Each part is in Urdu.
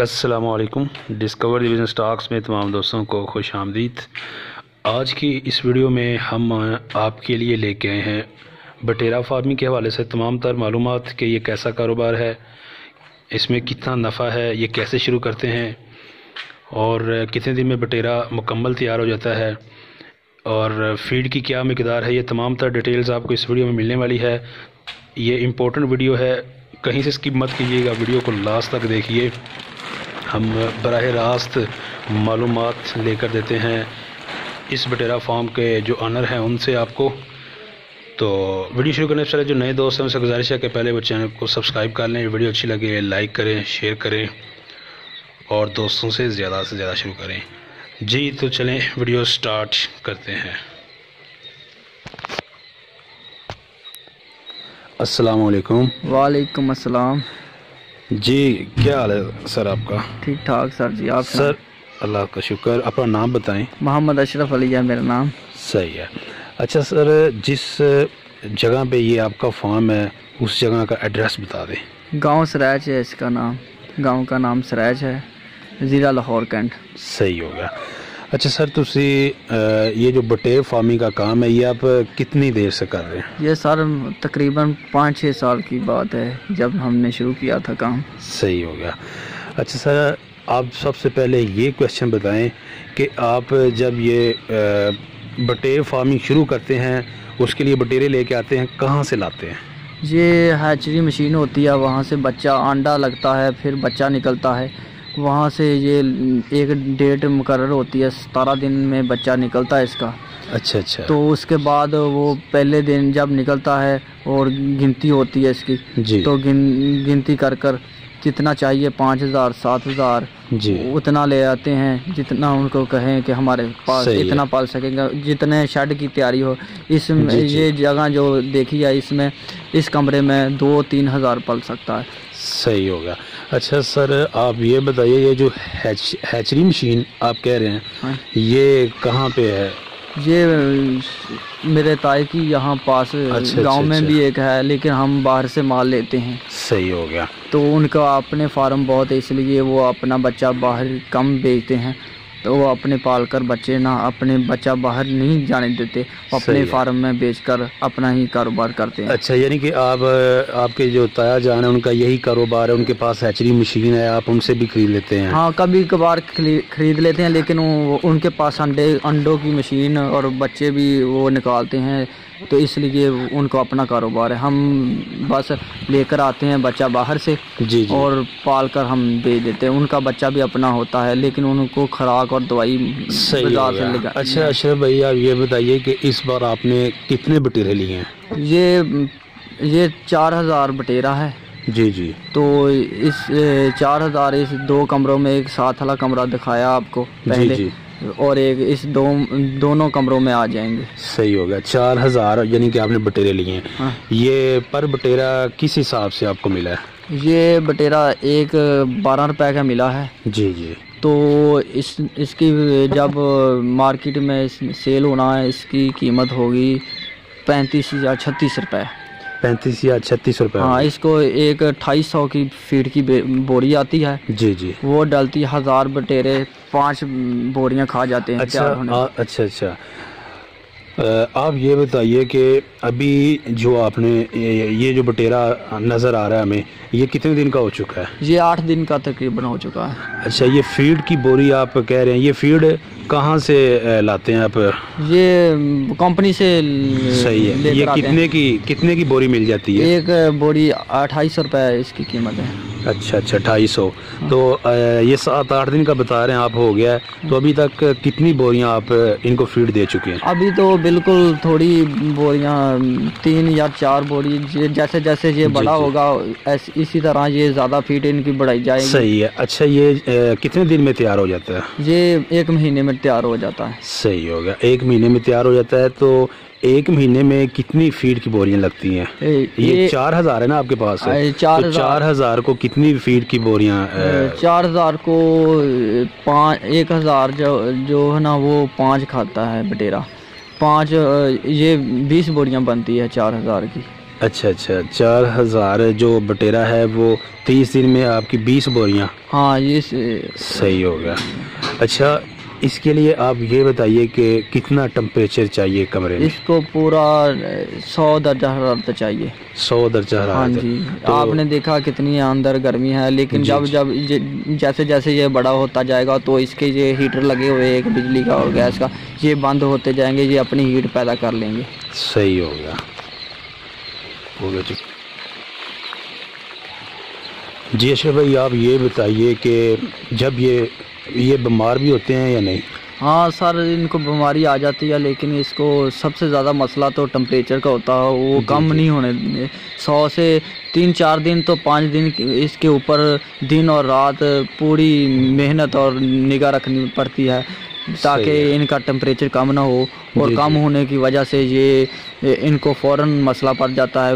السلام علیکم، ڈسکور دی بزنس ٹاکس میں تمام دوستوں کو خوش آمدید۔ آج کی اس ویڈیو میں ہم آپ کے لیے لے کے آئے ہیں بٹیرا فارمنگ کے حوالے سے تمام تر معلومات کہ یہ کیسا کاروبار ہے، اس میں کتنا نفع ہے، یہ کیسے شروع کرتے ہیں اور کتنے دن میں بٹیرا مکمل تیار ہو جاتا ہے اور فیڈ کی کیا مقدار ہے۔ یہ تمام تر ڈیٹیلز آپ کو اس ویڈیو میں ملنے والی ہے۔ یہ امپورٹنٹ ویڈیو ہے، کہیں سے اسکپ مت کیجیے گا، ویڈیو کو لاسٹ تک دیکھیے۔ ہم براہ راست معلومات لے کر دیتے ہیں اس بٹیرا فارم کے جو آنر ہیں ان سے آپ کو۔ تو ویڈیو شروع کرنے سے پہلے جو نئے دوست ہیں ان سے گزارش ہے کہ پہلے وہ چینل کو سبسکرائب کر لیں، ویڈیو اچھی لگے لائک کریں، شیئر کریں اور دوستوں سے زیادہ شروع کریں۔ جی تو چلیں ویڈیو سٹارٹ کرتے ہیں۔ السلام علیکم۔ وعلیکم السلام جی کیا حال ہے سر آپ کا؟ ٹھیک ٹھاک سر جی، آپ سر اللہ کا شکر، اپنا نام بتائیں۔ محمد اشرف علی ہے میرا نام۔ صحیح ہے۔ اچھا سر، جس جگہ پہ یہ آپ کا فارم ہے اس جگہ کا ایڈریس بتا دیں۔ گاؤں سرائچ ہے اس کا نام، گاؤں کا نام سرائچ ہے، ضلع لاہور کینٹ۔ صحیح ہو گیا۔ اچھا سر، تسی یہ جو بٹیر فارمنگ کا کام ہے یہ آپ کتنی دیر سے کر رہے ہیں؟ یہ سر تقریباً 5-6 سال کی بات ہے جب ہم نے شروع کیا تھا کام۔ صحیح ہو گیا۔ اچھا سر، آپ سب سے پہلے یہ کویشچن بتائیں کہ آپ جب یہ بٹیر فارمنگ شروع کرتے ہیں اس کے لیے بٹیرے لے کے آتے ہیں، کہاں سے لاتے ہیں؟ یہ ہیچری مشین ہوتی ہے، وہاں سے بچہ انڈا لگتا ہے، پھر بچہ نکلتا ہے، وہاں سے یہ ایک ڈیٹ مقرر ہوتی ہے، 17 دن میں بچہ نکلتا ہے اس کا۔ اچھا اچھا۔ تو اس کے بعد وہ پہلے دن جب نکلتا ہے اور گنتی ہوتی ہے اس کی، جی تو گنتی کر کتنا چاہیے، 5000 7000 جی اتنا لے آتے ہیں، جتنا ان کو کہیں کہ ہمارے پاس اتنا پال سکیں گا، جتنے شیڈ کی تیاری ہو۔ اس میں یہ جگہ جو دیکھی ہے اس میں اس کمرے میں 2-3 ہزار پل سکتا ہے۔ صحیح ہوگا۔ اچھا سر، آپ یہ بتائیے یہ جو ہیچری مشین آپ کہہ رہے ہیں یہ کہاں پہ ہے؟ یہ میرے تائی کی یہاں پاس گاؤں میں بھی ایک ہے، لیکن ہم باہر سے مال لیتے ہیں۔ صحیح ہو گیا۔ تو ان کا اپنے فارم بہت ہے، اس لیے وہ اپنا بچہ باہر کم بیچتے ہیں، تو وہ اپنے پال کر بچے نہ اپنے بچہ باہر نہیں جانے دیتے، اپنے فارم میں بیچ کر اپنا ہی کاروبار کرتے ہیں۔ اچھا، یعنی کہ آپ کے جو تایا جان ہے ان کا یہی کاروبار ہے، ان کے پاس ہیچری مشین ہے، آپ ان سے بھی خرید لیتے ہیں؟ ہاں، کبھی کبھار خرید لیتے ہیں، لیکن ان کے پاس انڈوں کی مشین اور بچے بھی وہ نکالتے ہیں، تو اس لیے ان کو اپنا کاروبار ہے۔ ہم بس لے کر آتے ہیں بچہ باہر سے جی اور پال کر ہم بیچ دیتے ہیں۔ ان کا بچہ بھی اپنا ہوتا ہے، لیکن ان کو خوراک اور دوائی بازار سے لگا۔ اچھا اشرف بھائی، آپ یہ بتائیے کہ اس بار آپ نے کتنے بٹیرے لیے ہیں؟ یہ 4000 بٹیرا ہے۔ جی جی۔ تو اس 4000 اس 2 کمروں میں، ایک ساتھ والا کمرہ دکھایا آپ کو پہلے، جی اور ایک اس دونوں کمروں میں آ جائیں گے۔ صحیح ہوگا۔ 4000 یعنی کہ آپ نے بٹیرے لیے ہیں۔ یہ پر بٹیرا کس حساب سے آپ کو ملا ہے؟ یہ بٹیرا ایک 12 روپے کا ملا ہے۔ جی جی۔ تو اس کی جب مارکیٹ میں سیل ہونا ہے، اس کی قیمت ہوگی 35 یا 36 روپے۔ 35 یا 36 روپے؟ ہاں، اس کو ایک 2800 کی فیڈ کی بوری آتی ہے۔ جی جی۔ وہ ڈلتی 1000 بٹیرے 5 بوریاں کھا جاتے ہیں۔ اچھا اچھا۔ آپ یہ بتائیے کہ ابھی جو آپ نے یہ جو بٹیرا نظر آ رہا ہے ہمیں، یہ کتنے دن کا ہو چکا ہے؟ یہ 8 دن کا تقریباً ہو چکا ہے۔ اچھا، یہ فیڈ کی بوری آپ کہہ رہے ہیں، یہ فیڈ کہاں سے لاتے ہیں آپ؟ یہ کمپنی سے۔ صحیح ہے۔ یہ کتنے کی بوری مل جاتی ہے؟ ایک بوری 2800 روپے اس کی قیمت ہے۔ اچھا اچھا، 250۔ تو یہ 7-8 دن کا بتا رہے ہیں آپ ہو گیا ہے، تو ابھی تک کتنی بوریاں آپ ان کو فیڈ دے چکے ہیں؟ ابھی تو بالکل تھوڑی بوریاں، 3 یا 4 بوری، جیسے جیسے یہ بڑا ہوگا اسی طرح یہ زیادہ فیڈ ان کی بڑھائی جائے گی۔ صحیح ہے۔ اچھا، یہ کتنے دن میں تیار ہو جاتا ہے؟ یہ 1 مہینے میں تیار ہو جاتا ہے۔ صحیح ہوگا، 1 مہینے میں تیار ہو جاتا ہے۔ تو 1 مہینے میں کتنی فیڈ کی بوریاں لگتی ہیں؟ یہ 4000 ہے نا آپ کے پاس؟ 4000 کو کتنی فیڈ کی بوریاں؟ 4000 کو 1000 جو ہے نا وہ 5 کھاتا ہے بٹیرا، 5 یہ 20 بوریاں بنتی ہے 4000 کی۔ اچھا اچھا 4000 جو بٹیرا ہے وہ 30 دن میں آپ کی 20 بوریاں؟ ہاں یہ صحیح ہو گیا۔ اچھا اس کے لیے آپ یہ بتائیے کہ کتنا ٹمپریچر چاہیے کمرے میں؟ اس کو پورا 100 درجہ حرارت چاہیے۔ 100 درجہ حرارت؟ ہاں جی، آپ نے دیکھا کتنی اندر گرمی ہے، لیکن جب جیسے جیسے یہ بڑا ہوتا جائے گا تو اس کے یہ ہیٹر لگے ہوئے ایک بجلی کا اور گیس کا، یہ بند ہوتے جائیں گے، یہ اپنی ہیٹ پیدا کر لیں گے۔ صحیح ہو گیا جی۔ اشرف بھائی آپ یہ بتائیے کہ جب یہ بیمار بھی ہوتے ہیں یا نہیں؟ ہاں سر، ان کو بیماری آ جاتی ہے، لیکن اس کو سب سے زیادہ مسئلہ تو ٹمپریچر کا ہوتا ہے، وہ کم نہیں ہونے دیں۔ 100 سے 3-4 دن تو 5 دن اس کے اوپر دن اور رات پوری محنت اور نگاہ رکھنی پڑتی ہے تاکہ ان کا ٹمپریچر کم نہ ہو، اور کم ہونے کی وجہ سے یہ ان کو فوراً مسئلہ پڑ جاتا ہے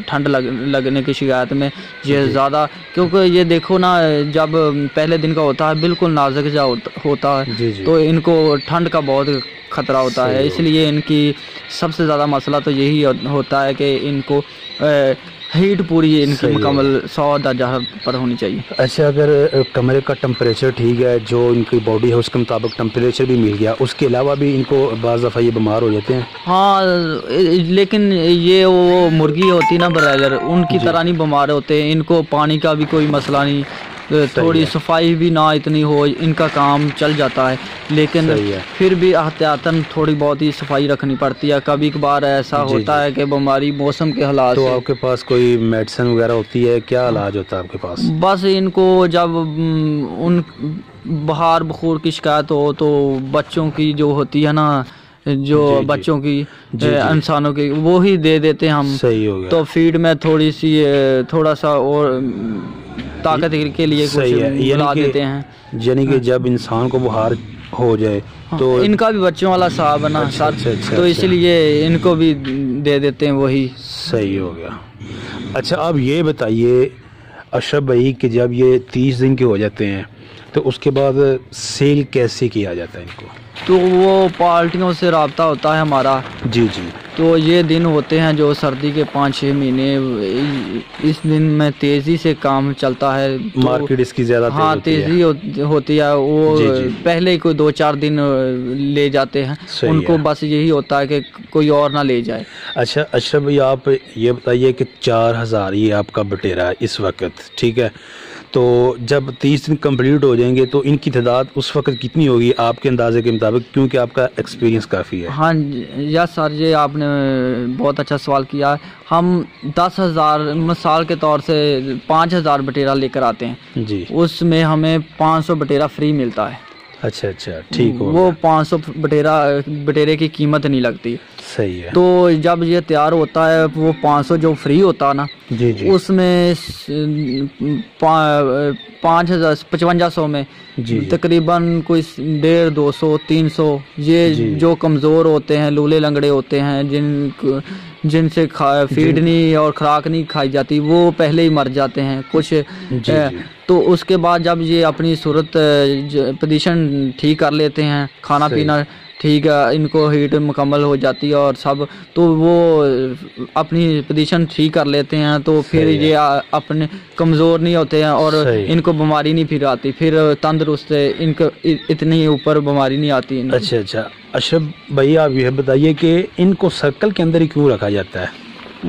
ٹھنڈ لگنے کی شکایت میں یہ زیادہ، کیونکہ یہ دیکھو نا جب پہلے دن کا ہوتا ہے بالکل نازک جا ہوتا ہے تو ان کو ٹھنڈ کا بہت خطرہ ہوتا ہے، اس لیے ان کی سب سے زیادہ مسئلہ تو یہی ہوتا ہے کہ ان کو ہیٹ پوری ان کی مکمل 100 درجہ پر ہونی چاہیے۔ اچھا اگر کمرے کا ٹمپریچر ٹھیک ہے، جو ان کی باڈی ہے اس کے مطابق ٹمپریچر بھی مل گیا، اس کے علاوہ بھی ان کو بعض دفعہ یہ بیمار ہو جاتے ہیں؟ ہاں لیکن یہ وہ مرغی ہوتی نا برائلر، ان کی طرح نہیں بیمار ہوتے، ان کو پانی کا بھی کوئی مسئلہ نہیں، تھوڑی صفائی بھی نہ اتنی ہو ان کا کام چل جاتا ہے، لیکن پھر بھی احتیاطاً تھوڑی بہت ہی صفائی رکھنی پڑتی ہے، کبھی کبھار ایسا ہوتا ہے کہ بیماری موسم کے حالات تو آپ کے پاس کوئی میڈیسن وغیرہ ہوتی ہے؟ کیا علاج ہوتا ہے آپ کے پاس؟ بس ان کو جب ان بخار بخور کی شکایت ہو تو بچوں کی جو ہوتی ہے نا، جو بچوں کی انسانوں کی وہی دے دیتے ہیں ہم، تو فیڈ میں تھوڑا سا اور طاقت کے لیے کچھ ملا دیتے ہیں، یعنی کہ جب انسان کو بخار ہو جائے تو ان کا بھی بچوں والا صاحب ہے نا سر، تو اس لیے ان کو بھی دے دیتے ہیں وہی۔ صحیح ہو گیا۔ اچھا آپ یہ بتائیے اشرف بھائی کہ جب یہ 30 دن کے ہو جاتے ہیں تو اس کے بعد سیل کیسے کیا جاتا ہے ان کو؟ تو وہ پارٹیوں سے رابطہ ہوتا ہے ہمارا، جی جی، تو یہ دن ہوتے ہیں جو سردی کے 5-6 مہینے، اس دن میں تیزی سے کام چلتا ہے، مارکیٹ اس کی زیادہ تیزی ہوتی ہے، وہ پہلے کوئی 2-4 دن لے جاتے ہیں، ان کو بس یہی ہوتا ہے کہ کوئی اور نہ لے جائے۔ اچھا اشرف بھائی آپ یہ بتائیے کہ 4000 یہ آپ کا بٹیرا ہے اس وقت، ٹھیک ہے، تو جب 30 دن کمپلیٹ ہو جائیں گے تو ان کی تعداد اس وقت کتنی ہوگی آپ کے اندازے کے مطابق، کیونکہ آپ کا ایکسپیرینس کافی ہے؟ ہاں یس سر، یہ آپ نے بہت اچھا سوال کیا۔ ہم 10,000 مثال کے طور سے 5,000 بٹیرا لے کر آتے ہیں جی، اس میں ہمیں 500 بٹیرا فری ملتا ہے۔ اچھا اچھا ٹھیک ہو، وہ 500 بٹیرے کی قیمت نہیں لگتی۔ صحیح ہے۔ تو جب یہ تیار ہوتا ہے وہ 500 جو فری ہوتا ہے نا جی جی، اس میں 5500 میں تقریباً کوئی 150-200-300 یہ جو کمزور ہوتے ہیں، لولے لنگڑے ہوتے ہیں، جن سے فیڈ نہیں اور خوراک نہیں کھائی جاتی، وہ پہلے ہی مر جاتے ہیں کچھ، تو اس کے بعد جب یہ اپنی صورت پوزیشن ٹھیک کر لیتے ہیں، کھانا پینا ٹھیک ہے، ان کو ہیٹ مکمل ہو جاتی ہے اور سب، تو وہ اپنی پوزیشن ٹھیک کر لیتے ہیں، تو پھر یہ اپنے کمزور نہیں ہوتے ہیں اور ان کو بیماری نہیں پھر آتی، پھر تندرست ان کو اتنی اوپر بیماری نہیں آتی۔ اچھا اچھا اشرف بھائی آپ یہ بتائیے کہ ان کو سرکل کے اندر ہی کیوں رکھا جاتا ہے؟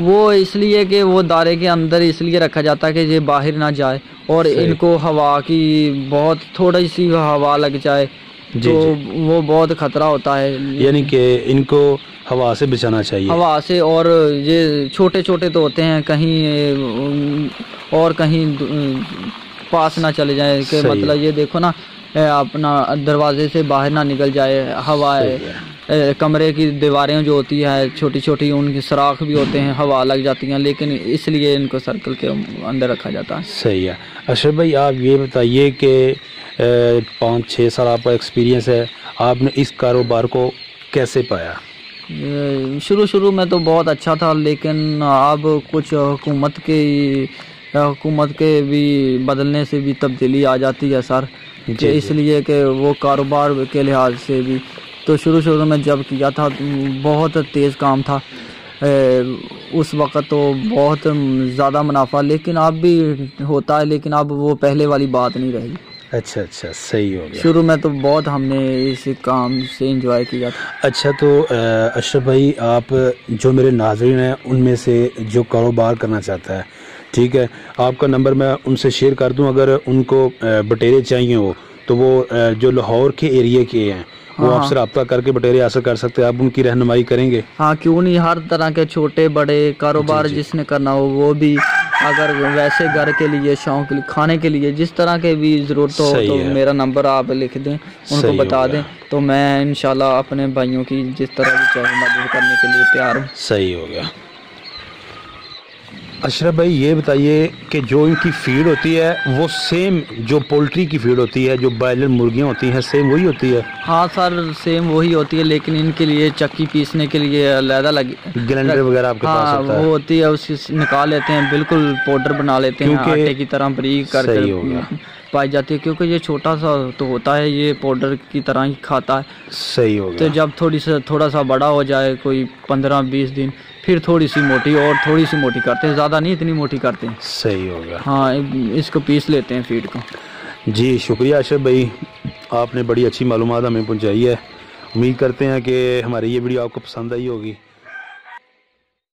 وہ اس لیے کہ وہ دائرے کے اندر اس لیے رکھا جاتا ہے کہ یہ باہر نہ جائے اور ان کو ہوا کی بہت تھوڑی سی ہوا لگ جائے تو وہ بہت خطرہ ہوتا ہے، یعنی کہ ان کو ہوا سے بچانا چاہیے، ہوا سے، اور یہ چھوٹے چھوٹے تو ہوتے ہیں، کہیں اور کہیں پاس نہ چلے جائیں، کہ مطلب یہ دیکھو نا اپنا دروازے سے باہر نہ نکل جائے، ہوا کمرے کی دیواریں جو ہوتی ہے چھوٹی چھوٹی ان کے سوراخ بھی ہوتے ہیں، ہوا لگ جاتی ہیں، لیکن اس لیے ان کو سرکل کے اندر رکھا جاتا ہے۔ صحیح ہے۔ اشرف بھائی آپ یہ بتائیے کہ 5-6 سال آپ کا ایکسپیرینس ہے، آپ نے اس کاروبار کو کیسے پایا؟ شروع میں تو بہت اچھا تھا، لیکن اب کچھ حکومت کے بھی بدلنے سے بھی تبدیلی آ جاتی ہے سر، کہ اس لیے کہ وہ کاروبار کے لحاظ سے بھی، تو شروع میں جب کیا تھا بہت تیز کام تھا، اس وقت تو بہت زیادہ منافع، لیکن اب بھی ہوتا ہے، لیکن اب وہ پہلے والی بات نہیں رہی۔ اچھا اچھا، صحیح ہو گیا۔ شروع میں تو بہت ہم نے اس کام سے انجوائے کیا تھا۔ اچھا، تو اشرف بھائی، آپ جو میرے ناظرین ہیں ان میں سے جو کاروبار کرنا چاہتا ہے، ٹھیک ہے، آپ کا نمبر میں ان سے شیئر کر دوں، اگر ان کو بٹیرے چاہیے ہو تو وہ جو لاہور کے ایریے کے ہیں وہ آپ سے رابطہ کر کے بٹیرے حاصل کر سکتے ہیں، آپ ان کی رہنمائی کریں گے؟ ہاں، کیوں نہیں، ہر طرح کے چھوٹے بڑے کاروبار جس نے کرنا ہو وہ بھی، اگر ویسے گھر کے لیے، شوق کے لیے، کھانے کے لیے، جس طرح کے بھی ضرورت ہو تو میرا نمبر آپ لکھ دیں، ان کو بتا دیں، تو میں انشاءاللہ اپنے بھائیوں کی جس طرح بھی چاہے مدد کرنے کے لیے تیار ہوں۔ صحیح ہو گیا۔ اشرف بھائی یہ بتائیے کہ جو ان کی فیڈ ہوتی ہے وہ سیم جو پولٹری کی فیڈ ہوتی ہے، جو بائلر مرغیاں ہوتی ہیں، سیم وہی ہوتی ہے؟ ہاں سر، سیم وہی ہوتی ہے، لیکن ان کے لیے چکی پیسنے کے لیے علیحدہ گلینڈر وغیرہ آپ کے پاس ہوتا ہے؟ وہ ہوتی ہے، اس نکال لیتے ہیں، بالکل پاؤڈر بنا لیتے ہیں، آٹے کی طرح باریک کر کے پائی جاتی ہے، کیونکہ یہ چھوٹا سا تو ہوتا ہے، یہ پاؤڈر کی طرح ہی کھاتا ہے۔ صحیح ہو گیا۔ تو جب تھوڑا سا بڑا ہو جائے، کوئی 15-20 دن، پھر تھوڑی سی موٹی اور تھوڑی سی موٹی کرتے ہیں، زیادہ نہیں، اتنی موٹی کرتے ہیں۔ صحیح ہو گیا۔ ہاں، اس کو پیس لیتے ہیں فیڈ کو۔ جی شکریہ اشرف بھائی، آپ نے بڑی اچھی معلومات ہمیں پہنچائی ہے۔ امید کرتے ہیں کہ ہماری یہ ویڈیو آپ کو پسند آئی ہوگی۔